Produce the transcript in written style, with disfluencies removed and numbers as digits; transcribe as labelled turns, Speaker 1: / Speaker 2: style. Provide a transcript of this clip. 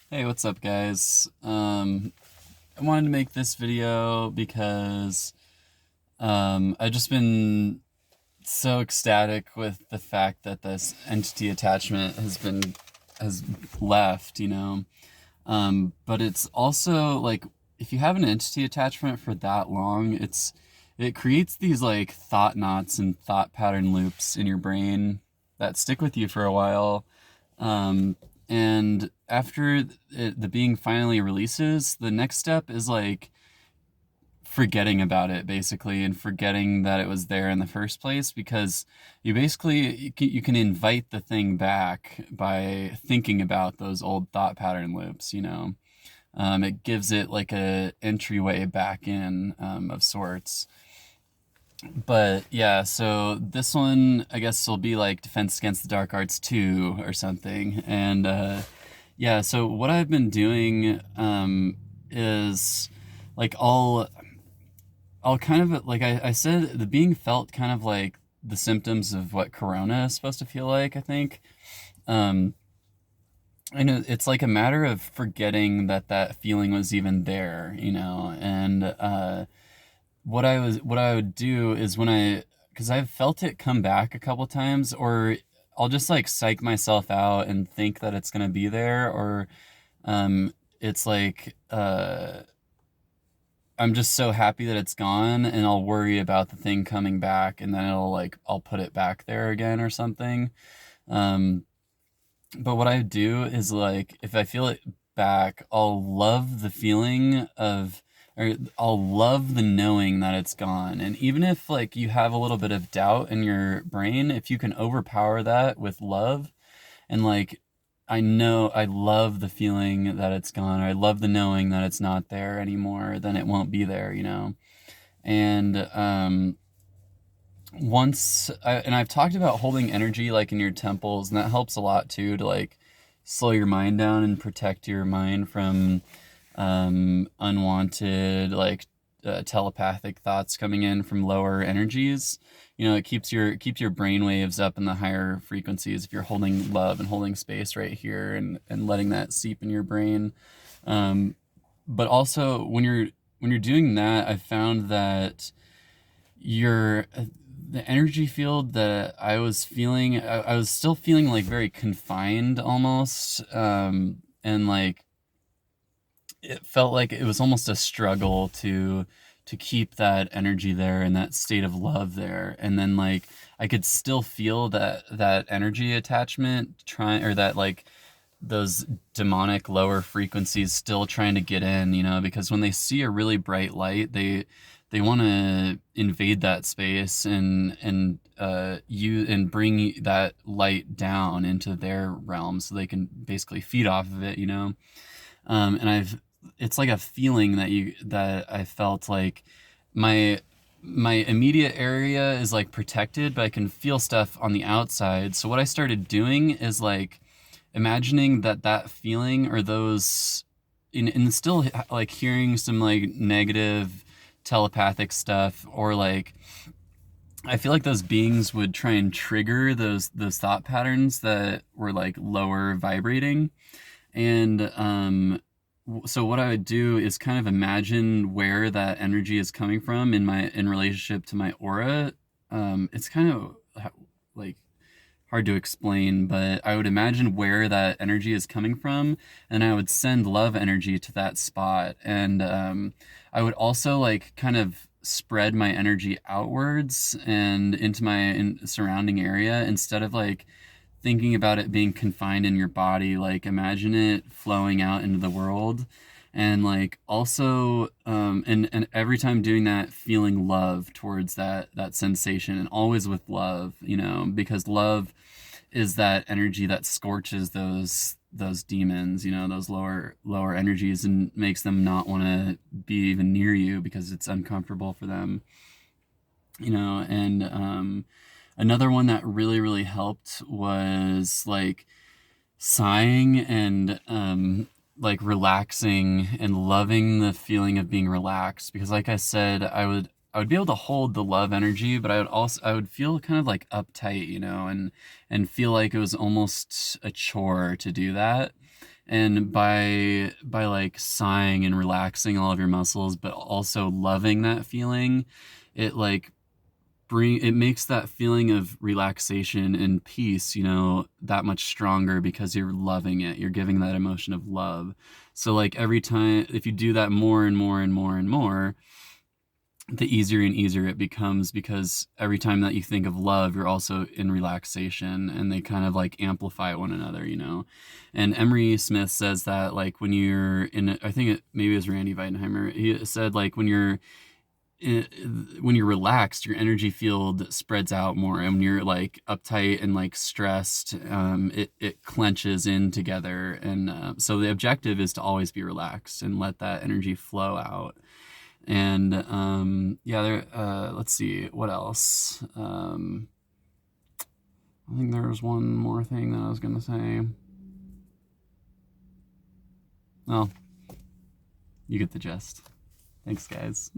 Speaker 1: Hey, what's up, guys? I wanted to make this video because I've just been so ecstatic with the fact that this entity attachment has left, But it's also like if you have an entity attachment for that long, it creates these like thought knots and thought pattern loops in your brain that stick with you for a while. Um, and after the being finally releases, the next step is like forgetting about it basically and forgetting that it was there in the first place because you can invite the thing back by thinking about those old thought pattern loops. It gives it like a entryway back in of sorts. But yeah, so this one I guess will be like Defense Against the Dark Arts 2 or something. And yeah, so what I've been doing is like I'll kind of like I said the being felt kind of like the symptoms of what corona is supposed to feel like, I think. Um and it's like a matter of forgetting that that feeling was even there. And what I would do is because I've felt it come back a couple times, or I'll just like psych myself out and think that it's gonna be there, or it's like I'm just so happy that it's gone, and I'll worry about the thing coming back, and then I'll put it back there again or something. Um, but what I do is like if I feel it back, or I'll love the knowing that it's gone. And even if like you have a little bit of doubt in your brain, if you can overpower that with love and like I know I love the feeling that it's gone, or I love the knowing that it's not there anymore, then it won't be there. And I've talked about holding energy like in your temples, and that helps a lot too to like slow your mind down and protect your mind from unwanted like telepathic thoughts coming in from lower energies. It keeps your brain waves up in the higher frequencies if you're holding love and holding space right here and letting that seep in your brain. Um, but also when you're doing that, I've found that your the energy field that I was feeling, I was still feeling like very confined almost, and like it felt like it was almost a struggle to keep that energy there and that state of love there. And then like I could still feel that energy attachment trying, or that like those demonic lower frequencies still trying to get in, because when they see a really bright light, they want to invade that space and bring that light down into their realm so they can basically feed off of it. And it's like a feeling that I felt like my my immediate area is like protected, but I can feel stuff on the outside. So what I started doing is like imagining that feeling, or those and still like hearing some like negative telepathic stuff, or like I feel like those beings would try and trigger those thought patterns that were like lower vibrating. And so what I would do is kind of imagine where that energy is coming from in relationship to my aura. It's kind of like hard to explain, but I would imagine where that energy is coming from, and I would send love energy to that spot. And I would also like kind of spread my energy outwards and into surrounding area instead of like thinking about it being confined in your body. Like imagine it flowing out into the world, and like also and every time doing that, feeling love towards that sensation, and always with love, because love is that energy that scorches those demons, those lower energies, and makes them not want to be even near you because it's uncomfortable for them. And another one that really helped was like sighing and like relaxing and loving the feeling of being relaxed, because like I said, I would be able to hold the love energy, but I would feel kind of like uptight, and feel like it was almost a chore to do that. And by like sighing and relaxing all of your muscles, but also loving that feeling, it like it makes that feeling of relaxation and peace, you know, that much stronger because you're loving it. You're giving that emotion of love. So like every time, if you do that more and more and more and more, the easier and easier it becomes, because every time that you think of love, you're also in relaxation, and they kind of like amplify one another, you know. And Emery Smith says that like when you're in, I think it maybe it was Randy Weidenheimer, he said like when you're relaxed, your energy field spreads out more, and when you're like uptight and like stressed, it clenches in together. And so the objective is to always be relaxed and let that energy flow out. And yeah, there. Let's see what else. I think there was one more thing that I was gonna say. Well, you get the gist. Thanks, guys.